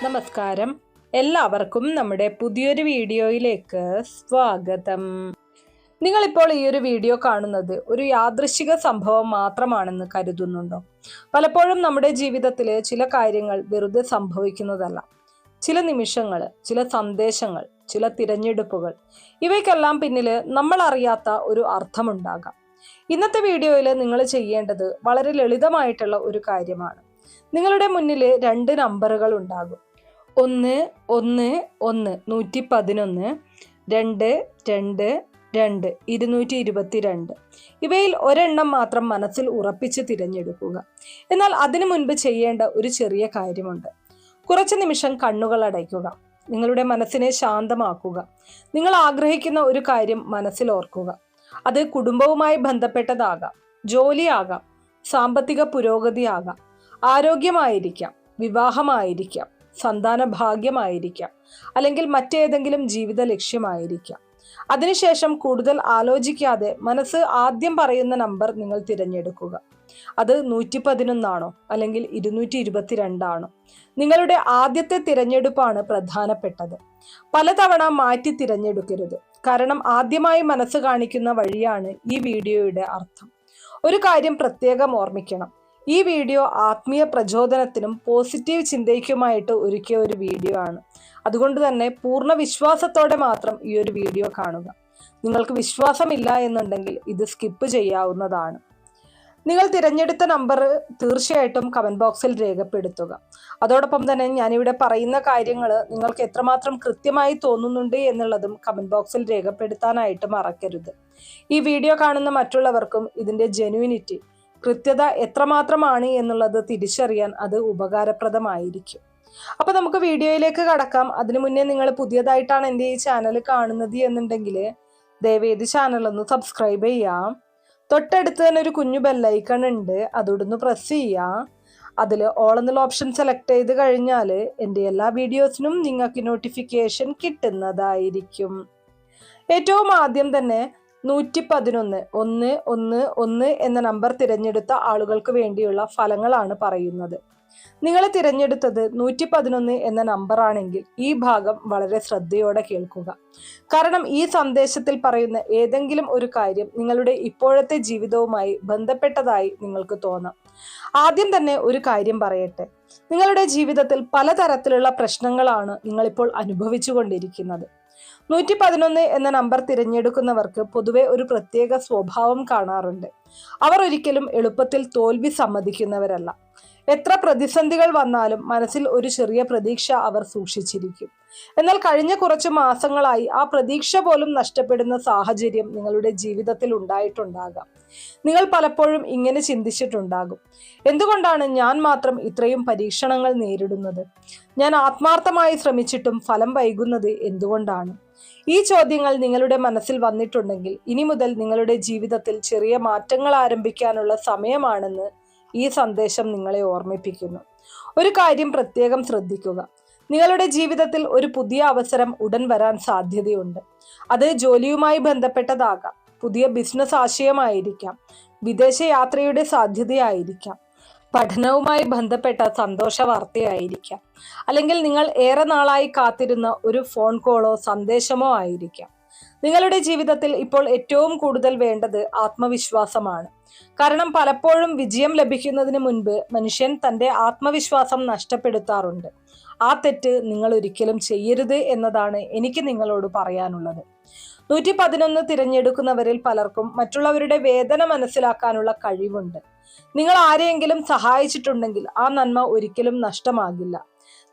നമസ്കാരം, എല്ലാവർക്കും നമ്മുടെ പുതിയൊരു വീഡിയോയിലേക്ക് സ്വാഗതം. നിങ്ങളിപ്പോൾ ഈ ഒരു വീഡിയോ കാണുന്നത് ഒരു യാദൃശ്ചിക സംഭവം മാത്രമാണെന്ന് കരുതുന്നുണ്ടോ? പലപ്പോഴും നമ്മുടെ ജീവിതത്തിലെ ചില കാര്യങ്ങൾ വെറുതെ സംഭവിക്കുന്നതല്ല. ചില നിമിഷങ്ങൾ, ചില സന്ദേശങ്ങൾ, ചില തിരഞ്ഞെടുപ്പുകൾ, ഇവയ്ക്കെല്ലാം പിന്നിൽ നമ്മൾ അറിയാത്ത ഒരു അർത്ഥമുണ്ടാകാം. ഇന്നത്തെ വീഡിയോയിൽ നിങ്ങൾ ചെയ്യേണ്ടത് വളരെ ലളിതമായിട്ടുള്ള ഒരു കാര്യമാണ്. നിങ്ങളുടെ മുന്നിൽ 2 നമ്പറുകൾ ഉണ്ടാകും. 1 1 1 111, 2 2 2 222. ഇവയിൽ ഒരെണ്ണം മാത്രം മനസ്സിൽ ഉറപ്പിച്ച് തിരഞ്ഞെടുക്കുക. എന്നാൽ അതിനു മുൻപ് ചെയ്യേണ്ട ഒരു ചെറിയ കാര്യമുണ്ട്. കുറച്ച് നിമിഷം കണ്ണുകൾ അടയ്ക്കുക. നിങ്ങളുടെ മനസ്സിനെ ശാന്തമാക്കുക. നിങ്ങൾ ആഗ്രഹിക്കുന്ന ഒരു കാര്യം മനസ്സിൽ ഓർക്കുക. അത് കുടുംബവുമായി ബന്ധപ്പെട്ടതാകാം, ജോലിയാകാം, സാമ്പത്തിക പുരോഗതിയാകാം, ആരോഗ്യമായിരിക്കാം, വിവാഹമായിരിക്കാം, സന്താന ഭാഗ്യമായിരിക്കാം, അല്ലെങ്കിൽ മറ്റേതെങ്കിലും ജീവിത ലക്ഷ്യമായിരിക്കാം. അതിനുശേഷം കൂടുതൽ ആലോചിക്കാതെ മനസ്സ് ആദ്യം പറയുന്ന നമ്പർ നിങ്ങൾ തിരഞ്ഞെടുക്കുക. അത് 111 ആണോ അല്ലെങ്കിൽ 222 ആണോ? നിങ്ങളുടെ ആദ്യത്തെ തിരഞ്ഞെടുപ്പാണ് പ്രധാനപ്പെട്ടത്. പലതവണ മാറ്റി തിരഞ്ഞെടുക്കരുത്. കാരണം ആദ്യമായി മനസ്സ് കാണിക്കുന്ന വഴിയാണ് ഈ വീഡിയോയുടെ അർത്ഥം. ഒരു കാര്യം പ്രത്യേകം ഓർമ്മിക്കണം. ഈ വീഡിയോ ആത്മീയ പ്രചോദനത്തിനും പോസിറ്റീവ് ചിന്തയ്ക്കുമായിട്ട് ഒരുക്കിയ ഒരു വീഡിയോ ആണ്. അതുകൊണ്ട് തന്നെ പൂർണ്ണ വിശ്വാസത്തോടെ മാത്രം ഈ ഒരു വീഡിയോ കാണുക. നിങ്ങൾക്ക് വിശ്വാസമില്ല എന്നുണ്ടെങ്കിൽ ഇത് സ്കിപ്പ് ചെയ്യാവുന്നതാണ്. നിങ്ങൾ തിരഞ്ഞെടുത്ത നമ്പർ തീർച്ചയായിട്ടും കമന്റ് ബോക്സിൽ രേഖപ്പെടുത്തുക. അതോടൊപ്പം തന്നെ ഞാനിവിടെ പറയുന്ന കാര്യങ്ങൾ നിങ്ങൾക്ക് എത്രമാത്രം കൃത്യമായി തോന്നുന്നുണ്ട് എന്നുള്ളതും കമന്റ് ബോക്സിൽ രേഖപ്പെടുത്താനായിട്ട് മറക്കരുത്. ഈ വീഡിയോ കാണുന്ന മറ്റുള്ളവർക്കും ഇതിന്റെ ജെന്യൂനിറ്റി, കൃത്യത എത്രമാത്രമാണ് എന്നുള്ളത് തിരിച്ചറിയാൻ അത് ഉപകാരപ്രദമായിരിക്കും. അപ്പൊ നമുക്ക് വീഡിയോയിലേക്ക് കടക്കാം. അതിനു മുന്നേ നിങ്ങൾ പുതിയതായിട്ടാണ് എൻ്റെ ഈ ചാനൽ കാണുന്നത് എന്നുണ്ടെങ്കിൽ ദയവേത് ചാനൽ ഒന്ന് സബ്സ്ക്രൈബ് ചെയ്യാം. തൊട്ടടുത്ത് തന്നെ ഒരു കുഞ്ഞു ബെല്ലൈക്കൺ ഉണ്ട്, അതൊന്ന് പ്രസ് ചെയ്യാം. അതിൽ ഓൾ എന്നുള്ള ഓപ്ഷൻ സെലക്ട് ചെയ്ത് കഴിഞ്ഞാൽ എൻ്റെ എല്ലാ വീഡിയോസിനും നിങ്ങൾക്ക് നോട്ടിഫിക്കേഷൻ കിട്ടുന്നതായിരിക്കും. ഏറ്റവും ആദ്യം തന്നെ 111 111 എന്ന നമ്പർ തിരഞ്ഞെടുത്ത ആളുകൾക്ക് വേണ്ടിയുള്ള ഫലങ്ങളാണ് പറയുന്നത്. നിങ്ങൾ തിരഞ്ഞെടുത്തത് 111 എന്ന നമ്പർ ആണെങ്കിൽ ഈ ഭാഗം വളരെ ശ്രദ്ധയോടെ കേൾക്കുക. കാരണം ഈ സന്ദേശത്തിൽ പറയുന്ന ഏതെങ്കിലും ഒരു കാര്യം നിങ്ങളുടെ ഇപ്പോഴത്തെ ജീവിതവുമായി ബന്ധപ്പെട്ടതായി നിങ്ങൾക്ക് തോന്നാം. ആദ്യം തന്നെ ഒരു കാര്യം പറയട്ടെ. നിങ്ങളുടെ ജീവിതത്തിൽ പലതരത്തിലുള്ള പ്രശ്നങ്ങളാണ് നിങ്ങളിപ്പോൾ അനുഭവിച്ചു കൊണ്ടിരിക്കുന്നത്. 111 എന്ന നമ്പർ തിരഞ്ഞെടുക്കുന്നവർക്ക് പൊതുവെ ഒരു പ്രത്യേക സ്വഭാവം കാണാറുണ്ട്. അവർ ഒരിക്കലും എളുപ്പത്തിൽ തോൽവി സമ്മതിക്കുന്നവരല്ല. എത്ര പ്രതിസന്ധികൾ വന്നാലും മനസ്സിൽ ഒരു ചെറിയ പ്രതീക്ഷ അവർ സൂക്ഷിച്ചിരിക്കും. എന്നാൽ കഴിഞ്ഞ കുറച്ച് മാസങ്ങളായി ആ പ്രതീക്ഷ പോലും നഷ്ടപ്പെടുന്ന സാഹചര്യം നിങ്ങളുടെ ജീവിതത്തിൽ ഉണ്ടായിട്ടുണ്ടാകാം. നിങ്ങൾ പലപ്പോഴും ഇങ്ങനെ ചിന്തിച്ചിട്ടുണ്ടാകും, എന്തുകൊണ്ടാണ് ഞാൻ മാത്രം ഇത്രയും പരീക്ഷണങ്ങൾ നേരിടുന്നത്? ഞാൻ ആത്മാർത്ഥമായി ശ്രമിച്ചിട്ടും ഫലം വൈകുന്നത് എന്തുകൊണ്ടാണ്? ഈ ചോദ്യങ്ങൾ നിങ്ങളുടെ മനസ്സിൽ വന്നിട്ടുണ്ടെങ്കിൽ ഇനി മുതൽ നിങ്ങളുടെ ജീവിതത്തിൽ ചെറിയ മാറ്റങ്ങൾ ആരംഭിക്കാനുള്ള സമയമാണെന്ന് ഈ സന്ദേശം നിങ്ങളെ ഓർമ്മിപ്പിക്കുന്നു. ഒരു കാര്യം പ്രത്യേകം ശ്രദ്ധിക്കുക. നിങ്ങളുടെ ജീവിതത്തിൽ ഒരു പുതിയ അവസരം ഉടൻ വരാൻ സാധ്യതയുണ്ട്. അത് ജോലിയുമായി ബന്ധപ്പെട്ടതാകാം, പുതിയ ബിസിനസ് ആശയമായിരിക്കാം, വിദേശ യാത്രയുടെ സാധ്യതയായിരിക്കാം, പഠനവുമായി ബന്ധപ്പെട്ട സന്തോഷ വാർത്തയായിരിക്കാം, അല്ലെങ്കിൽ നിങ്ങൾ ഏറെ നാളായി കാത്തിരുന്ന ഒരു ഫോൺ കോളോ സന്ദേശമോ ആയിരിക്കാം. നിങ്ങളുടെ ജീവിതത്തിൽ ഇപ്പോൾ ഏറ്റവും കൂടുതൽ വേണ്ടത് ആത്മവിശ്വാസമാണ്. കാരണം പലപ്പോഴും വിജയം ലഭിക്കുന്നതിന് മുൻപ് മനുഷ്യൻ തൻ്റെ ആത്മവിശ്വാസം നഷ്ടപ്പെടുത്താറുണ്ട്. ആ തെറ്റ് നിങ്ങൾ ഒരിക്കലും ചെയ്യരുത് എന്നതാണ് എനിക്ക് നിങ്ങളോട് പറയാനുള്ളത്. 111 തിരഞ്ഞെടുക്കുന്നവരിൽ പലർക്കും മറ്റുള്ളവരുടെ വേദന മനസ്സിലാക്കാനുള്ള കഴിവുണ്ട്. നിങ്ങൾ ആരെയെങ്കിലും സഹായിച്ചിട്ടുണ്ടെങ്കിൽ ആ നന്മ ഒരിക്കലും നഷ്ടമാകില്ല.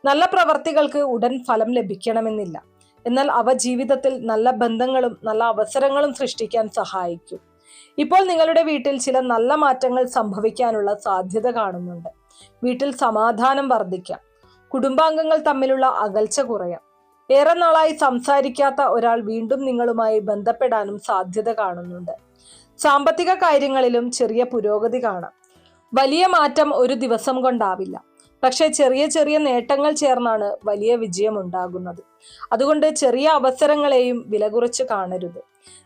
നല്ല പ്രവർത്തികൾക്ക് ഉടൻ ഫലം ലഭിക്കണമെന്നില്ല. എന്നാൽ അവ ജീവിതത്തിൽ നല്ല ബന്ധങ്ങളും നല്ല അവസരങ്ങളും സൃഷ്ടിക്കാൻ സഹായിക്കും. ഇപ്പോൾ നിങ്ങളുടെ വീട്ടിൽ ചില നല്ല മാറ്റങ്ങൾ സംഭവിക്കാനുള്ള സാധ്യത കാണുന്നുണ്ട്. വീട്ടിൽ സമാധാനം വർദ്ധിക്കാം. കുടുംബാംഗങ്ങൾ തമ്മിലുള്ള അകൽച്ച കുറയാം. ഏറെ നാളായി സംസാരിക്കാത്ത ഒരാൾ വീണ്ടും നിങ്ങളുമായി ബന്ധപ്പെടാനും സാധ്യത കാണുന്നുണ്ട്. സാമ്പത്തിക കാര്യങ്ങളിലും ചെറിയ പുരോഗതി കാണാം. വലിയ മാറ്റം ഒരു ദിവസം കൊണ്ടാവില്ല, പക്ഷെ ചെറിയ ചെറിയ നേട്ടങ്ങൾ ചേർന്നാണ് വലിയ വിജയം ഉണ്ടാകുന്നത്. അതുകൊണ്ട് ചെറിയ അവസരങ്ങളെയും വില കുറച്ച് കാണരുത്.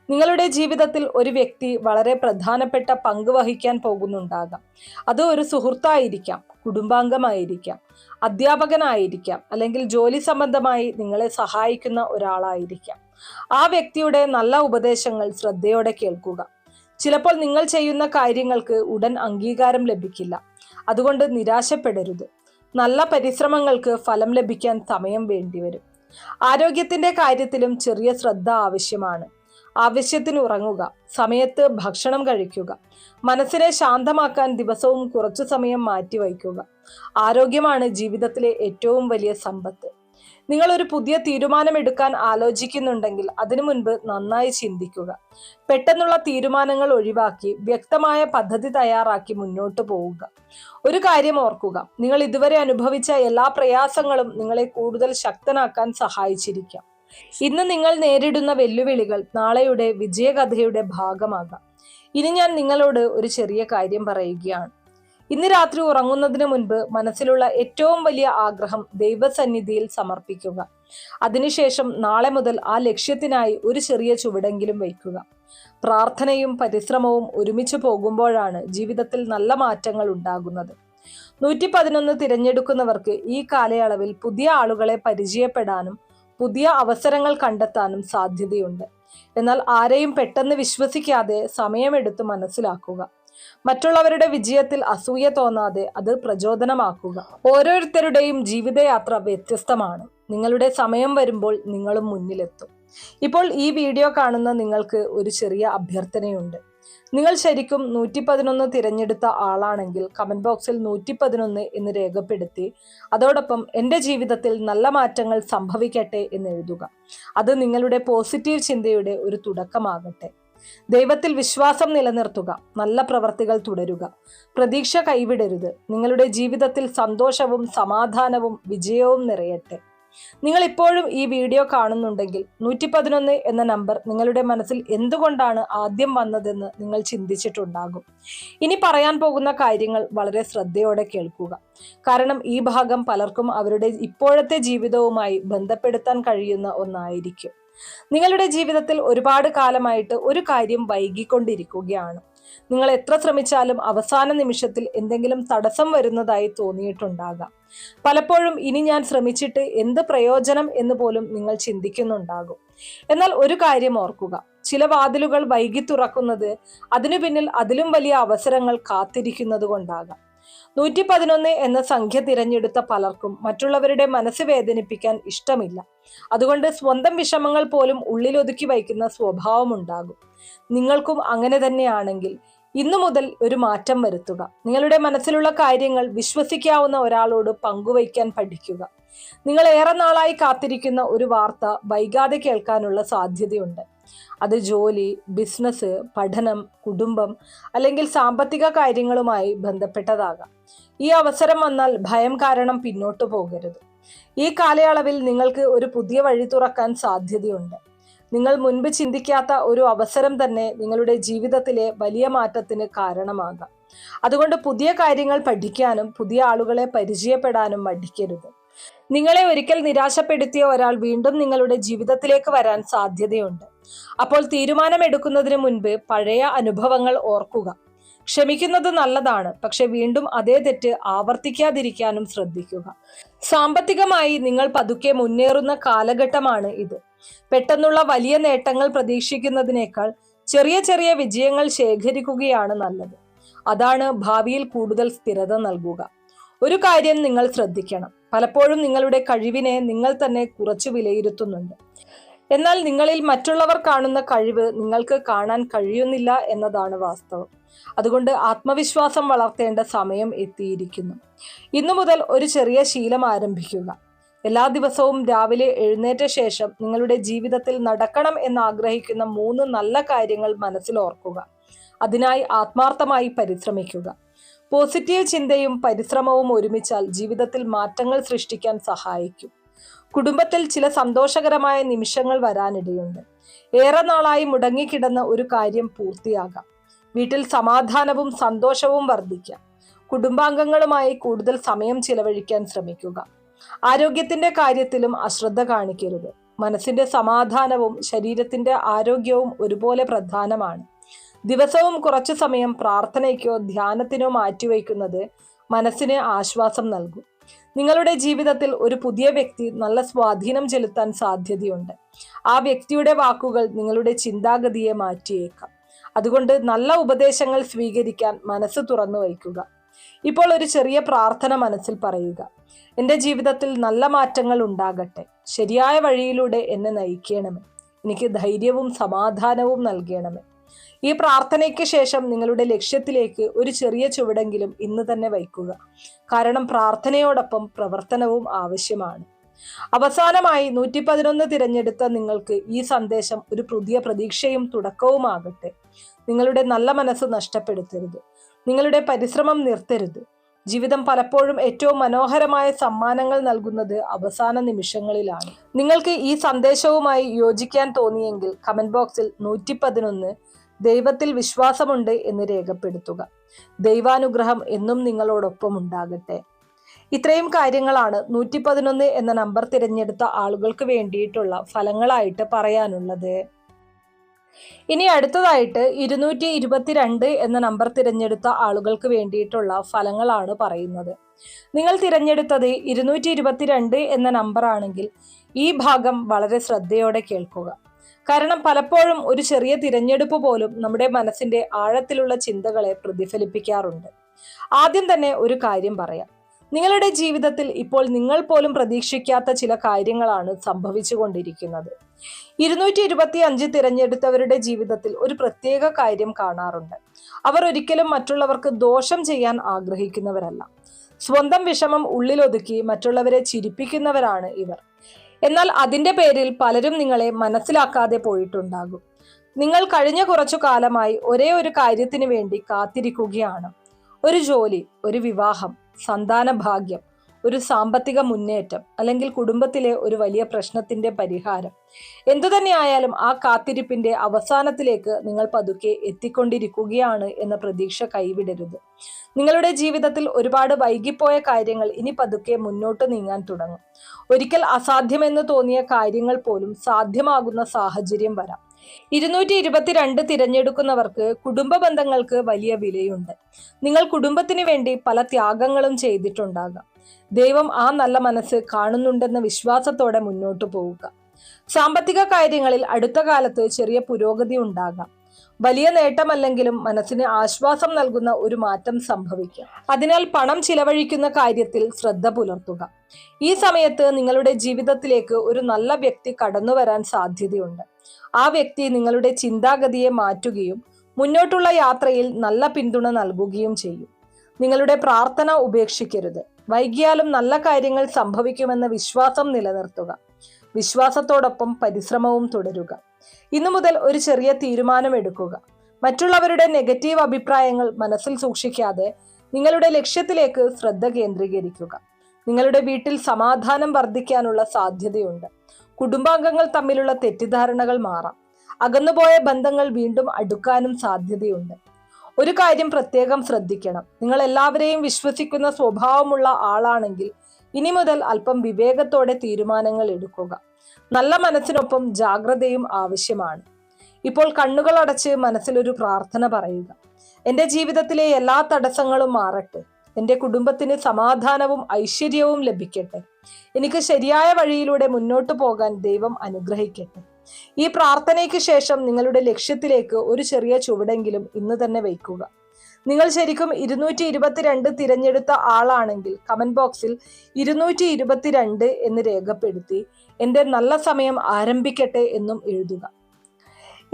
നിങ്ങളുടെ ജീവിതത്തിൽ ഒരു വ്യക്തി വളരെ പ്രധാനപ്പെട്ട പങ്ക് വഹിക്കാൻ പോകുന്നുണ്ടാകാം. അത് ഒരു സുഹൃത്തായിരിക്കാം, കുടുംബാംഗമായിരിക്കാം, അധ്യാപകനായിരിക്കാം, അല്ലെങ്കിൽ ജോലി സംബന്ധമായി നിങ്ങളെ സഹായിക്കുന്ന ഒരാളായിരിക്കാം. ആ വ്യക്തിയുടെ നല്ല ഉപദേശങ്ങൾ ശ്രദ്ധയോടെ കേൾക്കുക. ചിലപ്പോൾ നിങ്ങൾ ചെയ്യുന്ന കാര്യങ്ങൾക്ക് ഉടൻ അംഗീകാരം ലഭിക്കില്ല. അതുകൊണ്ട് നിരാശപ്പെടരുത്. നല്ല പരിശ്രമങ്ങൾക്ക് ഫലം ലഭിക്കാൻ സമയം വേണ്ടിവരും. ആരോഗ്യത്തിന്റെ കാര്യത്തിലും ചെറിയ ശ്രദ്ധ ആവശ്യമാണ്. ആവശ്യത്തിന് ഉറങ്ങുക, സമയത്ത് ഭക്ഷണം കഴിക്കുക, മനസ്സിനെ ശാന്തമാക്കാൻ ദിവസവും കുറച്ചു സമയം മാറ്റിവയ്ക്കുക. ആരോഗ്യമാണ് ജീവിതത്തിലെ ഏറ്റവും വലിയ സമ്പത്ത്. നിങ്ങൾ ഒരു പുതിയ തീരുമാനമെടുക്കാൻ ആലോചിക്കുന്നുണ്ടെങ്കിൽ അതിനു മുൻപ് നന്നായി ചിന്തിക്കുക. പെട്ടെന്നുള്ള തീരുമാനങ്ങൾ ഒഴിവാക്കി വ്യക്തമായ പദ്ധതി തയ്യാറാക്കി മുന്നോട്ട് പോവുക. ഒരു കാര്യം ഓർക്കുക, നിങ്ങൾ ഇതുവരെ അനുഭവിച്ച എല്ലാ പ്രയാസങ്ങളും നിങ്ങളെ കൂടുതൽ ശക്തനാക്കാൻ സഹായിച്ചിരിക്കാം. ഇന്ന് നിങ്ങൾ നേരിടുന്ന വെല്ലുവിളികൾ നാളെയുടെ വിജയകഥയുടെ ഭാഗമാകാം. ഇനി ഞാൻ നിങ്ങളോട് ഒരു ചെറിയ കാര്യം പറയുകയാണ്. ഇന്ന് രാത്രി ഉറങ്ങുന്നതിന് മുൻപ് മനസ്സിലുള്ള ഏറ്റവും വലിയ ആഗ്രഹം ദൈവസന്നിധിയിൽ സമർപ്പിക്കുക. അതിനുശേഷം നാളെ മുതൽ ആ ലക്ഷ്യത്തിനായി ഒരു ചെറിയ ചുവടെങ്കിലും വയ്ക്കുക. പ്രാർത്ഥനയും പരിശ്രമവും ഒരുമിച്ച് പോകുമ്പോഴാണ് ജീവിതത്തിൽ നല്ല മാറ്റങ്ങൾ ഉണ്ടാകുന്നത്. 111 തിരഞ്ഞെടുക്കുന്നവർക്ക് ഈ കാലയളവിൽ പുതിയ ആളുകളെ പരിചയപ്പെടാനും പുതിയ അവസരങ്ങൾ കണ്ടെത്താനും സാധ്യതയുണ്ട്. എന്നാൽ ആരെയും പെട്ടെന്ന് വിശ്വസിക്കാതെ സമയമെടുത്ത് മനസ്സിലാക്കുക. മറ്റുള്ളവരുടെ വിജയത്തിൽ അസൂയ തോന്നാതെ അത് പ്രചോദനമാക്കുക. ഓരോരുത്തരുടെയും ജീവിതയാത്ര വ്യത്യസ്തമാണ്. നിങ്ങളുടെ സമയം വരുമ്പോൾ നിങ്ങളും മുന്നിലെത്തും. ഇപ്പോൾ ഈ വീഡിയോ കാണുന്ന നിങ്ങൾക്ക് ഒരു ചെറിയ അഭ്യർത്ഥനയുണ്ട്. നിങ്ങൾ ശരിക്കും 111 തിരഞ്ഞെടുത്ത ആളാണെങ്കിൽ കമന്റ് ബോക്സിൽ 111 എന്ന് രേഖപ്പെടുത്തി അതോടൊപ്പം എൻ്റെ ജീവിതത്തിൽ നല്ല മാറ്റങ്ങൾ സംഭവിക്കട്ടെ എന്ന് എഴുതുക. അത് നിങ്ങളുടെ പോസിറ്റീവ് ചിന്തയുടെ ഒരു തുടക്കമാകട്ടെ. ദൈവത്തിൽ വിശ്വാസം നിലനിർത്തുക, നല്ല പ്രവർത്തികൾ തുടരുക, പ്രതീക്ഷ കൈവിടരുത്. നിങ്ങളുടെ ജീവിതത്തിൽ സന്തോഷവും സമാധാനവും വിജയവും നിറയട്ടെ. നിങ്ങൾ ഇപ്പോഴും ഈ വീഡിയോ കാണുന്നുണ്ടെങ്കിൽ 111 എന്ന നമ്പർ നിങ്ങളുടെ മനസ്സിൽ എന്തുകൊണ്ടാണ് ആദ്യം വന്നതെന്ന് നിങ്ങൾ ചിന്തിച്ചിട്ടുണ്ടാകും. ഇനി പറയാൻ പോകുന്ന കാര്യങ്ങൾ വളരെ ശ്രദ്ധയോടെ കേൾക്കുക. കാരണം ഈ ഭാഗം പലർക്കും അവരുടെ ഇപ്പോഴത്തെ ജീവിതവുമായി ബന്ധപ്പെടുത്താൻ കഴിയുന്ന ഒന്നായിരിക്കും. നിങ്ങളുടെ ജീവിതത്തിൽ ഒരുപാട് കാലമായിട്ട് ഒരു കാര്യം വൈകിക്കൊണ്ടിരിക്കുകയാണ്. നിങ്ങൾ എത്ര ശ്രമിച്ചാലും അവസാന നിമിഷത്തിൽ എന്തെങ്കിലും തടസ്സം വരുന്നതായി തോന്നിയിട്ടുണ്ടാകാം. പലപ്പോഴും ഇനി ഞാൻ ശ്രമിച്ചിട്ട് എന്ത് പ്രയോജനം എന്ന് പോലും നിങ്ങൾ ചിന്തിക്കുന്നുണ്ടാകും. എന്നാൽ ഒരു കാര്യം ഓർക്കുക, ചില വാതിലുകൾ വൈകി തുറക്കുന്നത് അതിനു പിന്നിൽ അതിലും വലിയ അവസരങ്ങൾ കാത്തിരിക്കുന്നത് കൊണ്ടാകാം. 111 എന്ന സംഖ്യ തിരഞ്ഞെടുത്ത പലർക്കും മറ്റുള്ളവരുടെ മനസ്സ് വേദനിപ്പിക്കാൻ ഇഷ്ടമില്ല. അതുകൊണ്ട് സ്വന്തം വിഷമങ്ങൾ പോലും ഉള്ളിലൊതുക്കി വയ്ക്കുന്ന സ്വഭാവമുണ്ടാകും. നിങ്ങൾക്കും അങ്ങനെ തന്നെയാണെങ്കിൽ ഇന്നു മുതൽ ഒരു മാറ്റം വരുത്തുക. നിങ്ങളുടെ മനസ്സിലുള്ള കാര്യങ്ങൾ വിശ്വസിക്കാവുന്ന ഒരാളോട് പങ്കുവയ്ക്കാൻ പഠിക്കുക. നിങ്ങൾ ഏറെ നാളായി കാത്തിരിക്കുന്ന ഒരു വാർത്ത വൈകാതെ കേൾക്കാനുള്ള സാധ്യതയുണ്ട്. അത് ജോലി, ബിസിനസ്, പഠനം, കുടുംബം അല്ലെങ്കിൽ സാമ്പത്തിക കാര്യങ്ങളുമായി ബന്ധപ്പെട്ടതാകാം. ഈ അവസരം വന്നാൽ ഭയം കാരണം പിന്നോട്ട് പോകരുത്. ഈ കാലയളവിൽ നിങ്ങൾക്ക് ഒരു പുതിയ വഴി തുറക്കാൻ സാധ്യതയുണ്ട്. നിങ്ങൾ മുൻപ് ചിന്തിക്കാത്ത ഒരു അവസരം തന്നെ നിങ്ങളുടെ ജീവിതത്തിലെ വലിയ മാറ്റത്തിന് കാരണമാകാം. അതുകൊണ്ട് പുതിയ കാര്യങ്ങൾ പഠിക്കാനും പുതിയ ആളുകളെ പരിചയപ്പെടാനും മടിക്കരുത്. നിങ്ങളെ ഒരിക്കൽ നിരാശപ്പെടുത്തിയ ഒരാൾ വീണ്ടും നിങ്ങളുടെ ജീവിതത്തിലേക്ക് വരാൻ സാധ്യതയുണ്ട്. അപ്പോൾ തീരുമാനമെടുക്കുന്നതിന് മുൻപ് പഴയ അനുഭവങ്ങൾ ഓർക്കുക. ക്ഷമിക്കുന്നത് നല്ലതാണ്, പക്ഷെ വീണ്ടും അതേ തെറ്റ് ആവർത്തിക്കാതിരിക്കാനും ശ്രദ്ധിക്കുക. സാമ്പത്തികമായി നിങ്ങൾ പതുക്കെ മുന്നേറുന്ന കാലഘട്ടമാണ് ഇത്. പെട്ടെന്നുള്ള വലിയ നേട്ടങ്ങൾ പ്രതീക്ഷിക്കുന്നതിനേക്കാൾ ചെറിയ ചെറിയ വിജയങ്ങൾ ശേഖരിക്കുകയാണ് നല്ലത്. അതാണ് ഭാവിയിൽ കൂടുതൽ സ്ഥിരത നൽകുക. ഒരു കാര്യം നിങ്ങൾ ശ്രദ്ധിക്കണം, പലപ്പോഴും നിങ്ങളുടെ കഴിവിനെ നിങ്ങൾ തന്നെ കുറച്ച് വിലയിരുത്തുന്നുണ്ട്. എന്നാൽ നിങ്ങളിൽ മറ്റുള്ളവർ കാണുന്ന കഴിവ് നിങ്ങൾക്ക് കാണാൻ കഴിയുന്നില്ല എന്നതാണ് വാസ്തവം. അതുകൊണ്ട് ആത്മവിശ്വാസം വളർത്തേണ്ട സമയം എത്തിയിരിക്കുന്നു. ഇന്നു മുതൽ ഒരു ചെറിയ ശീലം ആരംഭിക്കുക. എല്ലാ ദിവസവും രാവിലെ എഴുന്നേറ്റ ശേഷം നിങ്ങളുടെ ജീവിതത്തിൽ നടക്കണം എന്നാഗ്രഹിക്കുന്ന 3 നല്ല കാര്യങ്ങൾ മനസ്സിൽ ഓർക്കുക. അതിനായി ആത്മാർത്ഥമായി പരിശ്രമിക്കുക. പോസിറ്റീവ് ചിന്തയും പരിശ്രമവും ഒരുമിച്ചാൽ ജീവിതത്തിൽ മാറ്റങ്ങൾ സൃഷ്ടിക്കാൻ സഹായിക്കും. കുടുംബത്തിൽ ചില സന്തോഷകരമായ നിമിഷങ്ങൾ വരാനിടയുണ്ട്. ഏറെ നാളായി മുടങ്ങിക്കിടന്ന ഒരു കാര്യം പൂർത്തിയാകാം. വീട്ടിൽ സമാധാനവും സന്തോഷവും വർദ്ധിക്കാം. കുടുംബാംഗങ്ങളുമായി കൂടുതൽ സമയം ചിലവഴിക്കാൻ ശ്രമിക്കുക. ആരോഗ്യത്തിന്റെ കാര്യത്തിലും അശ്രദ്ധ കാണിക്കരുത്. മനസ്സിന്റെ സമാധാനവും ശരീരത്തിന്റെ ആരോഗ്യവും ഒരുപോലെ പ്രധാനമാണ്. ദിവസവും കുറച്ചു സമയം പ്രാർത്ഥനയ്ക്കോ ധ്യാനത്തിനോ മാറ്റിവെക്കുന്നത് മനസ്സിന് ആശ്വാസം നൽകും. നിങ്ങളുടെ ജീവിതത്തിൽ ഒരു പുതിയ വ്യക്തി നല്ല സ്വാധീനം ചെലുത്താൻ സാധ്യതയുണ്ട്. ആ വ്യക്തിയുടെ വാക്കുകൾ നിങ്ങളുടെ ചിന്താഗതിയെ മാറ്റിയേക്കാം. അതുകൊണ്ട് നല്ല ഉപദേശങ്ങൾ സ്വീകരിക്കാൻ മനസ്സ് തുറന്നു വയ്ക്കുക. ഇപ്പോൾ ഒരു ചെറിയ പ്രാർത്ഥന മനസ്സിൽ പറയുക. എൻ്റെ ജീവിതത്തിൽ നല്ല മാറ്റങ്ങൾ ഉണ്ടാകട്ടെ. ശരിയായ വഴിയിലൂടെ എന്നെ നയിക്കണമേ. എനിക്ക് ധൈര്യവും സമാധാനവും നൽകണമേ. ഈ പ്രാർത്ഥനയ്ക്ക് ശേഷം നിങ്ങളുടെ ലക്ഷ്യത്തിലേക്ക് ഒരു ചെറിയ ചുവടെങ്കിലും ഇന്ന് തന്നെ വയ്ക്കുക. കാരണം പ്രാർത്ഥനയോടൊപ്പം പ്രവർത്തനവും ആവശ്യമാണ്. അവസാനമായി 111 തിരഞ്ഞെടുത്ത നിങ്ങൾക്ക് ഈ സന്ദേശം ഒരു പുതിയ പ്രതീക്ഷയും തുടക്കവുമാകട്ടെ. നിങ്ങളുടെ നല്ല മനസ്സ് നഷ്ടപ്പെടുത്തരുത്. നിങ്ങളുടെ പരിശ്രമം നിർത്തരുത്. ജീവിതം പലപ്പോഴും ഏറ്റവും മനോഹരമായ സമ്മാനങ്ങൾ നൽകുന്നത് അവസാന നിമിഷങ്ങളിലാണ്. നിങ്ങൾക്ക് ഈ സന്ദേശവുമായി യോജിക്കാൻ തോന്നിയെങ്കിൽ കമന്റ് ബോക്സിൽ 111 ദൈവത്തിൽ വിശ്വാസമുണ്ട് എന്ന് രേഖപ്പെടുത്തുക. ദൈവാനുഗ്രഹം എന്നും നിങ്ങളോടൊപ്പം ഉണ്ടാകട്ടെ. ഇത്രയും കാര്യങ്ങളാണ് 111 എന്ന നമ്പർ തിരഞ്ഞെടുത്ത ആളുകൾക്ക് വേണ്ടിയിട്ടുള്ള ഫലങ്ങളായിട്ട് പറയാനുള്ളത്. ഇനി അടുത്തതായിട്ട് 222 എന്ന നമ്പർ തിരഞ്ഞെടുത്ത ആളുകൾക്ക് വേണ്ടിയിട്ടുള്ള ഫലങ്ങളാണ് പറയുന്നത്. നിങ്ങൾ തിരഞ്ഞെടുത്തത് 222 എന്ന നമ്പർ ആണെങ്കിൽ ഈ ഭാഗം വളരെ ശ്രദ്ധയോടെ കേൾക്കുക. കാരണം പലപ്പോഴും ഒരു ചെറിയ തിരഞ്ഞെടുപ്പ് പോലും നമ്മുടെ മനസ്സിന്റെ ആഴത്തിലുള്ള ചിന്തകളെ പ്രതിഫലിപ്പിക്കാറുണ്ട്. ആദ്യം തന്നെ ഒരു കാര്യം പറയാം. നിങ്ങളുടെ ജീവിതത്തിൽ ഇപ്പോൾ നിങ്ങൾ പോലും പ്രതീക്ഷിക്കാത്ത ചില കാര്യങ്ങളാണ് സംഭവിച്ചുകൊണ്ടിരിക്കുന്നത്. 225 തിരഞ്ഞെടുത്തവരുടെ ജീവിതത്തിൽ ഒരു പ്രത്യേക കാര്യം കാണാറുണ്ട്. അവർ ഒരിക്കലും മറ്റുള്ളവർക്ക് ദോഷം ചെയ്യാൻ ആഗ്രഹിക്കുന്നവരല്ല. സ്വന്തം വിഷമം ഉള്ളിലൊതുക്കി മറ്റുള്ളവരെ ചിരിപ്പിക്കുന്നവരാണ് ഇവർ. എന്നാൽ അതിന്റെ പേരിൽ പലരും നിങ്ങളെ മനസ്സിലാക്കാതെ പോയിട്ടുണ്ടാകും. നിങ്ങൾ കഴിഞ്ഞ കുറച്ചു കാലമായി ഒരേ ഒരു കാര്യത്തിന് വേണ്ടി കാത്തിരിക്കുകയാണ്. ഒരു ജോലി, ഒരു വിവാഹം, സന്താന ഭാഗ്യം, ഒരു സാമ്പത്തിക മുന്നേറ്റം, അല്ലെങ്കിൽ കുടുംബത്തിലെ ഒരു വലിയ പ്രശ്നത്തിന്റെ പരിഹാരം. എന്തുതന്നെയായാലും ആ കാത്തിരിപ്പിന്റെ അവസാനത്തിലേക്ക് നിങ്ങൾ പതുക്കെ എത്തിക്കൊണ്ടിരിക്കുകയാണ് എന്ന പ്രതീക്ഷ കൈവിടരുത്. നിങ്ങളുടെ ജീവിതത്തിൽ ഒരുപാട് വൈകിപ്പോയ കാര്യങ്ങൾ ഇനി പതുക്കെ മുന്നോട്ട് നീങ്ങാൻ തുടങ്ങും. ഒരിക്കൽ അസാധ്യമെന്ന് തോന്നിയ കാര്യങ്ങൾ പോലും സാധ്യമാകുന്ന സാഹചര്യം വരാം. 222 തിരഞ്ഞെടുക്കുന്നവർക്ക് കുടുംബ ബന്ധങ്ങൾക്ക് വലിയ വിലയുണ്ട്. നിങ്ങൾ കുടുംബത്തിന് വേണ്ടി പല ത്യാഗങ്ങളും ചെയ്തിട്ടുണ്ടാകാം. ദൈവം ആ നല്ല മനസ്സ് കാണുന്നുണ്ടെന്ന വിശ്വാസത്തോടെ മുന്നോട്ട് പോവുക. സാമ്പത്തിക കാര്യങ്ങളിൽ അടുത്ത കാലത്ത് ചെറിയ പുരോഗതി ഉണ്ടാകാം. വലിയ നേട്ടമല്ലെങ്കിലും മനസ്സിന് ആശ്വാസം നൽകുന്ന ഒരു മാറ്റം സംഭവിക്കാം. അതിനാൽ പണം ചിലവഴിക്കുന്ന കാര്യത്തിൽ ശ്രദ്ധ പുലർത്തുക. ഈ സമയത്ത് നിങ്ങളുടെ ജീവിതത്തിലേക്ക് ഒരു നല്ല വ്യക്തി കടന്നു വരാൻ സാധ്യതയുണ്ട്. ആ വ്യക്തി നിങ്ങളുടെ ചിന്താഗതിയെ മാറ്റുകയും മുന്നോട്ടുള്ള യാത്രയിൽ നല്ല പിന്തുണ നൽകുകയും ചെയ്യും. നിങ്ങളുടെ പ്രാർത്ഥന ഉപേക്ഷിക്കരുത്. വൈകിയാലും നല്ല കാര്യങ്ങൾ സംഭവിക്കുമെന്ന വിശ്വാസം നിലനിർത്തുക. വിശ്വാസത്തോടൊപ്പം പരിശ്രമവും തുടരുക. ഇന്നു മുതൽ ഒരു ചെറിയ തീരുമാനമെടുക്കുക. മറ്റുള്ളവരുടെ നെഗറ്റീവ് അഭിപ്രായങ്ങൾ മനസ്സിൽ സൂക്ഷിക്കാതെ നിങ്ങളുടെ ലക്ഷ്യത്തിലേക്ക് ശ്രദ്ധ കേന്ദ്രീകരിക്കുക. നിങ്ങളുടെ വീട്ടിൽ സമാധാനം വർദ്ധിക്കാനുള്ള സാധ്യതയുണ്ട്. കുടുംബാംഗങ്ങൾ തമ്മിലുള്ള തെറ്റിദ്ധാരണകൾ മാറാം. അകന്നുപോയ ബന്ധങ്ങൾ വീണ്ടും അടുക്കാനും സാധ്യതയുണ്ട്. ഒരു കാര്യം പ്രത്യേകം ശ്രദ്ധിക്കണം. നിങ്ങൾ എല്ലാവരെയും വിശ്വസിക്കുന്ന സ്വഭാവമുള്ള ആളാണെങ്കിൽ ഇനി മുതൽ അല്പം വിവേകത്തോടെ തീരുമാനങ്ങൾ എടുക്കുക. നല്ല മനസ്സിനൊപ്പം ജാഗ്രതയും ആവശ്യമാണ്. ഇപ്പോൾ കണ്ണുകൾ അടച്ച് മനസ്സിലൊരു പ്രാർത്ഥന പറയുക. എൻ്റെ ജീവിതത്തിലെ എല്ലാ തടസ്സങ്ങളും മാറട്ടെ. എൻ്റെ കുടുംബത്തിന് സമാധാനവും ഐശ്വര്യവും ലഭിക്കട്ടെ. എനിക്ക് ശരിയായ വഴിയിലൂടെ മുന്നോട്ട് പോകാൻ ദൈവം അനുഗ്രഹിക്കട്ടെ. ഈ പ്രാർത്ഥനയ്ക്ക് ശേഷം നിങ്ങളുടെ ലക്ഷ്യത്തിലേക്ക് ഒരു ചെറിയ ചുവടെങ്കിലും ഇന്ന് തന്നെ വയ്ക്കുക. നിങ്ങൾ ശരിക്കും 222 തിരഞ്ഞെടുത്ത ആളാണെങ്കിൽ കമന്റ് ബോക്സിൽ 222 എന്ന് രേഖപ്പെടുത്തി എൻ്റെ നല്ല സമയം ആരംഭിക്കട്ടെ എന്നും എഴുതുക.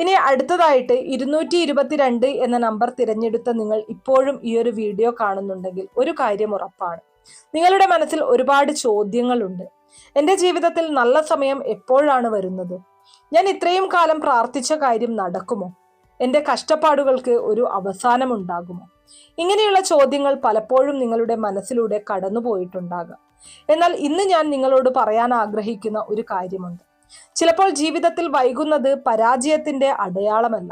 ഇനി അടുത്തതായിട്ട് 222 എന്ന നമ്പർ തിരഞ്ഞെടുത്ത നിങ്ങൾ ഇപ്പോഴും ഈ ഒരു വീഡിയോ കാണുന്നുണ്ടെങ്കിൽ ഒരു കാര്യം ഉറപ്പാണ്. നിങ്ങളുടെ മനസ്സിൽ ഒരുപാട് ചോദ്യങ്ങളുണ്ട്. എൻ്റെ ജീവിതത്തിൽ നല്ല സമയം എപ്പോഴാണ് വരുന്നത്? ഞാൻ ഇത്രയും കാലം പ്രാർത്ഥിച്ച കാര്യം നടക്കുമോ? എൻ്റെ കഷ്ടപ്പാടുകൾക്ക് ഒരു അവസാനമുണ്ടാകുമോ? ഇങ്ങനെയുള്ള ചോദ്യങ്ങൾ പലപ്പോഴും നിങ്ങളുടെ മനസ്സിലൂടെ കടന്നുപോയിട്ടുണ്ടാകാം. എന്നാൽ ഇന്ന് ഞാൻ നിങ്ങളോട് പറയാൻ ആഗ്രഹിക്കുന്ന ഒരു കാര്യമുണ്ട്. ചിലപ്പോൾ ജീവിതത്തിൽ വൈകുന്നത് പരാജയത്തിന്റെ അടയാളമല്ല,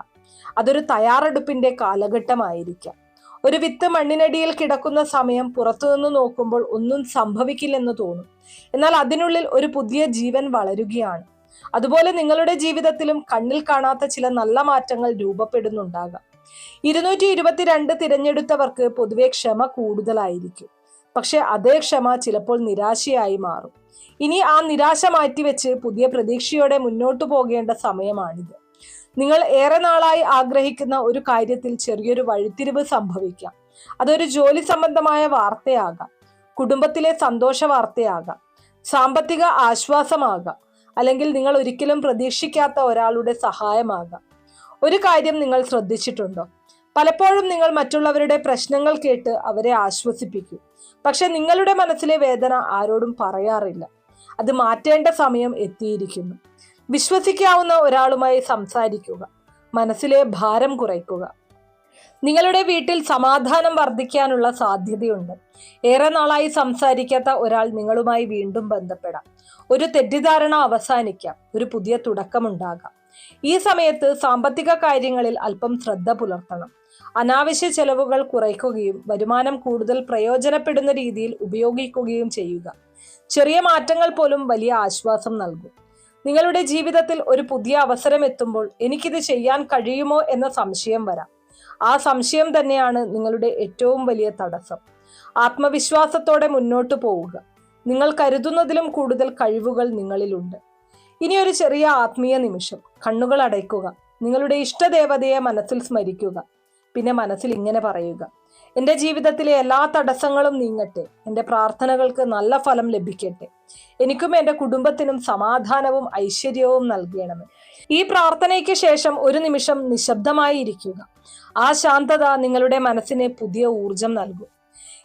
അതൊരു തയ്യാറെടുപ്പിന്റെ കാലഘട്ടമായിരിക്കാം. ഒരു വിത്ത് മണ്ണിനടിയിൽ കിടക്കുന്ന സമയം പുറത്തുനിന്ന് നോക്കുമ്പോൾ ഒന്നും സംഭവിക്കില്ലെന്ന് തോന്നും. എന്നാൽ അതിനുള്ളിൽ ഒരു പുതിയ ജീവൻ വളരുകയാണ്. അതുപോലെ നിങ്ങളുടെ ജീവിതത്തിലും കണ്ണിൽ കാണാത്ത ചില നല്ല മാറ്റങ്ങൾ രൂപപ്പെടുന്നുണ്ടാകാം. 222 തിരഞ്ഞെടുത്തവർക്ക് പൊതുവെ ക്ഷമ കൂടുതലായിരിക്കും. പക്ഷെ അതേ ക്ഷമ ചിലപ്പോൾ നിരാശയായി മാറും. ഇനി ആ നിരാശ മാറ്റിവെച്ച് പുതിയ പ്രതീക്ഷയോടെ മുന്നോട്ടു പോകേണ്ട സമയമാണിത്. നിങ്ങൾ ഏറെ നാളായി ആഗ്രഹിക്കുന്ന ഒരു കാര്യത്തിൽ ചെറിയൊരു വഴിത്തിരിവ് സംഭവിക്കാം. അതൊരു ജോലി സംബന്ധമായ വാർത്തയാകാം, കുടുംബത്തിലെ സന്തോഷ വാർത്തയാകാം, സാമ്പത്തിക ആശ്വാസമാകാം, അല്ലെങ്കിൽ നിങ്ങൾ ഒരിക്കലും പ്രതീക്ഷിക്കാത്ത ഒരാളുടെ സഹായമാകാം. ഒരു കാര്യം നിങ്ങൾ ശ്രദ്ധിച്ചിട്ടുണ്ടോ? പലപ്പോഴും നിങ്ങൾ മറ്റുള്ളവരുടെ പ്രശ്നങ്ങൾ കേട്ട് അവരെ ആശ്വസിപ്പിക്കും. പക്ഷെ നിങ്ങളുടെ മനസ്സിലെ വേദന ആരോടും പറയാറില്ല. അത് മാറ്റേണ്ട സമയം എത്തിയിരിക്കുന്നു. വിശ്വസിക്കാവുന്ന ഒരാളുമായി സംസാരിക്കുക. മനസ്സിലെ ഭാരം കുറയ്ക്കുക. നിങ്ങളുടെ വീട്ടിൽ സമാധാനം വർദ്ധിക്കാനുള്ള സാധ്യതയുണ്ട്. ഏറെ നാളായി സംസാരിക്കാത്ത ഒരാൾ നിങ്ങളുമായി വീണ്ടും ബന്ധപ്പെടാം. ഒരു തെറ്റിദ്ധാരണ അവസാനിക്കാം. ഒരു പുതിയ തുടക്കമുണ്ടാകാം. ഈ സമയത്ത് സാമ്പത്തിക കാര്യങ്ങളിൽ അല്പം ശ്രദ്ധ പുലർത്തണം. അനാവശ്യ ചെലവുകൾ കുറയ്ക്കുകയും വരുമാനം കൂടുതൽ പ്രയോജനപ്പെടുന്ന രീതിയിൽ ഉപയോഗിക്കുകയും ചെയ്യുക. ചെറിയ മാറ്റങ്ങൾ പോലും വലിയ ആശ്വാസം നൽകും. നിങ്ങളുടെ ജീവിതത്തിൽ ഒരു പുതിയ അവസരം എത്തുമ്പോൾ എനിക്കിത് ചെയ്യാൻ കഴിയുമോ എന്ന സംശയം വരാം. ആ സംശയം തന്നെയാണ് നിങ്ങളുടെ ഏറ്റവും വലിയ തടസ്സം. ആത്മവിശ്വാസത്തോടെ മുന്നോട്ട് പോവുക. നിങ്ങൾ കരുതുന്നതിലും കൂടുതൽ കഴിവുകൾ നിങ്ങളിലുണ്ട്. ഇനി ഒരു ചെറിയ ആത്മീയ നിമിഷം. കണ്ണുകൾ അടയ്ക്കുക. നിങ്ങളുടെ ഇഷ്ടദേവതയെ മനസ്സിൽ സ്മരിക്കുക. പിന്നെ മനസ്സിൽ ഇങ്ങനെ പറയുക: എൻ്റെ ജീവിതത്തിലെ എല്ലാ തടസ്സങ്ങളും നീങ്ങട്ടെ. എൻ്റെ പ്രാർത്ഥനകൾക്ക് നല്ല ഫലം ലഭിക്കട്ടെ. എനിക്കും എൻ്റെ കുടുംബത്തിനും സമാധാനവും ഐശ്വര്യവും നൽകണമേ. ഈ പ്രാർത്ഥനയ്ക്ക് ശേഷം ഒരു നിമിഷം നിശബ്ദമായി ഇരിക്കുക. ആ ശാന്തത നിങ്ങളുടെ മനസ്സിന് പുതിയ ഊർജം നൽകും.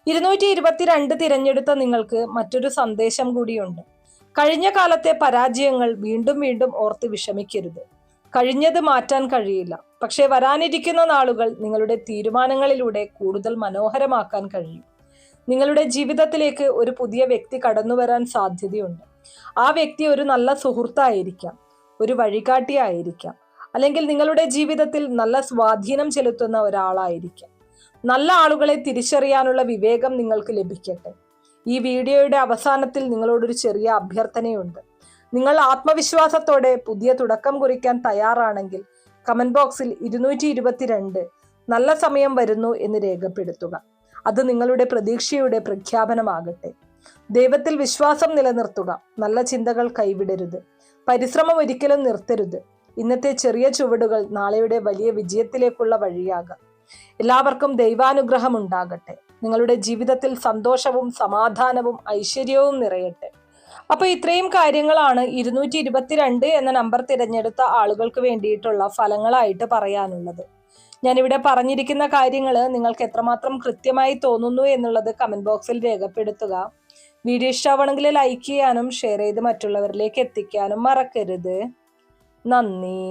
222 തിരഞ്ഞെടുത്ത നിങ്ങൾക്ക് മറ്റൊരു സന്ദേശം കൂടിയുണ്ട്. കഴിഞ്ഞ കാലത്തെ പരാജയങ്ങൾ വീണ്ടും വീണ്ടും ഓർത്ത് വിഷമിക്കരുത്. കഴിഞ്ഞത് മാറ്റാൻ കഴിയില്ല. പക്ഷേ വരാനിരിക്കുന്ന നാളുകൾ നിങ്ങളുടെ തീരുമാനങ്ങളിലൂടെ കൂടുതൽ മനോഹരമാക്കാൻ കഴിയും. നിങ്ങളുടെ ജീവിതത്തിലേക്ക് ഒരു പുതിയ വ്യക്തി കടന്നു വരാൻ സാധ്യതയുണ്ട്. ആ വ്യക്തി ഒരു നല്ല സുഹൃത്തായിരിക്കാം, ഒരു വഴികാട്ടിയായിരിക്കാം, അല്ലെങ്കിൽ നിങ്ങളുടെ ജീവിതത്തിൽ നല്ല സ്വാധീനം ചെലുത്തുന്ന ഒരാളായിരിക്കാം. നല്ല ആളുകളെ തിരിച്ചറിയാനുള്ള വിവേകം നിങ്ങൾക്ക് ലഭിക്കട്ടെ. ഈ വീഡിയോയുടെ അവസാനത്തിൽ നിങ്ങളോടൊരു ചെറിയ അഭ്യർത്ഥനയുണ്ട്. നിങ്ങൾ ആത്മവിശ്വാസത്തോടെ പുതിയ തുടക്കം കുറിക്കാൻ തയ്യാറാണെങ്കിൽ കമന്റ് ബോക്സിൽ 222 നല്ല സമയം വരുന്നു എന്ന് രേഖപ്പെടുത്തുക. അത് നിങ്ങളുടെ പ്രതീക്ഷയുടെ പ്രഖ്യാപനമാകട്ടെ. ദൈവത്തിൽ വിശ്വാസം നിലനിർത്തുക. നല്ല ചിന്തകൾ കൈവിടരുത്. പരിശ്രമം ഒരിക്കലും നിർത്തരുത്. ഇന്നത്തെ ചെറിയ ചുവടുകൾ നാളെയുടെ വലിയ വിജയത്തിലേക്കുള്ള വഴിയാകാം. എല്ലാവർക്കും ദൈവാനുഗ്രഹം ഉണ്ടാകട്ടെ. നിങ്ങളുടെ ജീവിതത്തിൽ സന്തോഷവും സമാധാനവും ഐശ്വര്യവും നിറയട്ടെ. അപ്പൊ ഇത്രയും കാര്യങ്ങളാണ് 222 എന്ന നമ്പർ തിരഞ്ഞെടുത്ത ആളുകൾക്ക് വേണ്ടിയിട്ടുള്ള ഫലങ്ങളായിട്ട് പറയാനുള്ളത്. ഞാനിവിടെ പറഞ്ഞിരിക്കുന്ന കാര്യങ്ങൾ നിങ്ങൾക്ക് എത്രമാത്രം കൃത്യമായി തോന്നുന്നു എന്നുള്ളത് കമന്റ് ബോക്സിൽ രേഖപ്പെടുത്തുക. വീഡിയോ ഇഷ്ടമാണെങ്കിൽ ലൈക്ക് ചെയ്യാനും ഷെയർ ചെയ്ത് മറ്റുള്ളവരിലേക്ക് എത്തിക്കാനും മറക്കരുത്. നന്ദി.